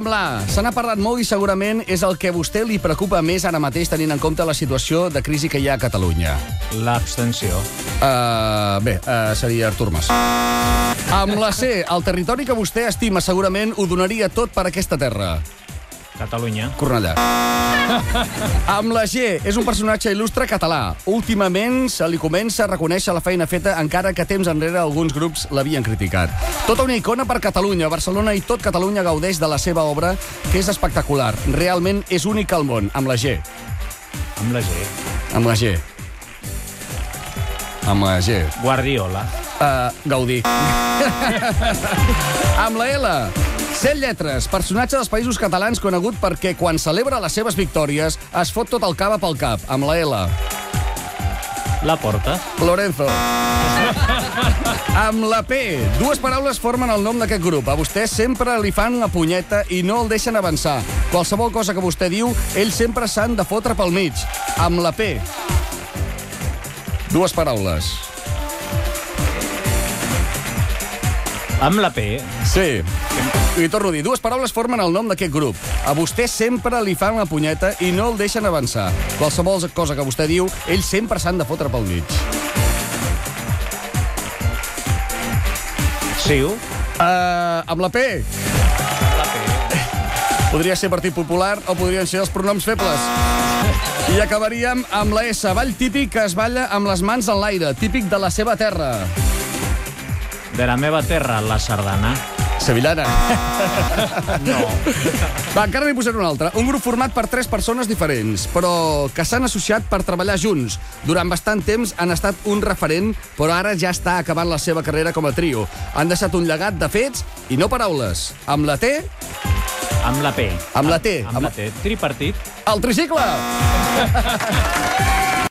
Amb l'A, se n'ha parlat molt i segurament és el que a vostè li preocupa més ara mateix tenint en compte la situació de crisi que hi ha a Catalunya. L'abstenció. Seria Artur Mas. Amb la C, el territori que vostè estima segurament ho donaria tot per aquesta terra. Catalunya. Cornellà. Amb la G, és un personatge il·lustre català. Últimament se li comença a reconèixer la feina feta, encara que temps enrere alguns grups l'havien criticat. Tota una icona per Catalunya. Barcelona i tot Catalunya gaudeix de la seva obra, que és espectacular. Realment és única al món. Amb la G. Amb la G. Amb la G. Amb la G. Guardiola. Gaudí. Amb la L, 7 lletres, personatge dels Països Catalans conegut perquè quan celebra les seves victòries es fot tot el cava pel cap. Amb la L. La Porta. Lorenzo. Amb la P, dues paraules formen el nom d'aquest grup. A vostè sempre li fan una punyeta i no el deixen avançar. Qualsevol cosa que vostè diu, ells sempre s'han de fotre pel mig. Amb la P. Dues paraules. Amb la P. Sí. I torno a dir, dues paraules formen el nom d'aquest grup. A vostè sempre li fan una punyeta i no el deixen avançar. Qualsevol cosa que vostè diu, ells sempre s'han de fotre pel mig. Siu. Amb la P. La P. Podria ser Partit Popular o podrien ser els pronoms febles. I acabaríem amb la S, ball típic que es balla amb les mans en l'aire, típic de la seva terra. De la meva terra, la sardana. Sevillana. No. Va, encara n'hi posaré una altra. Un grup format per 3 persones diferents, però que s'han associat per treballar junts. Durant bastant temps han estat un referent, però ara ja està acabant la seva carrera com a trio. Han deixat un llegat de fets i no paraules. Amb la T... Amb la P. Amb la T. Amb la T. Tripartit. El tricicle!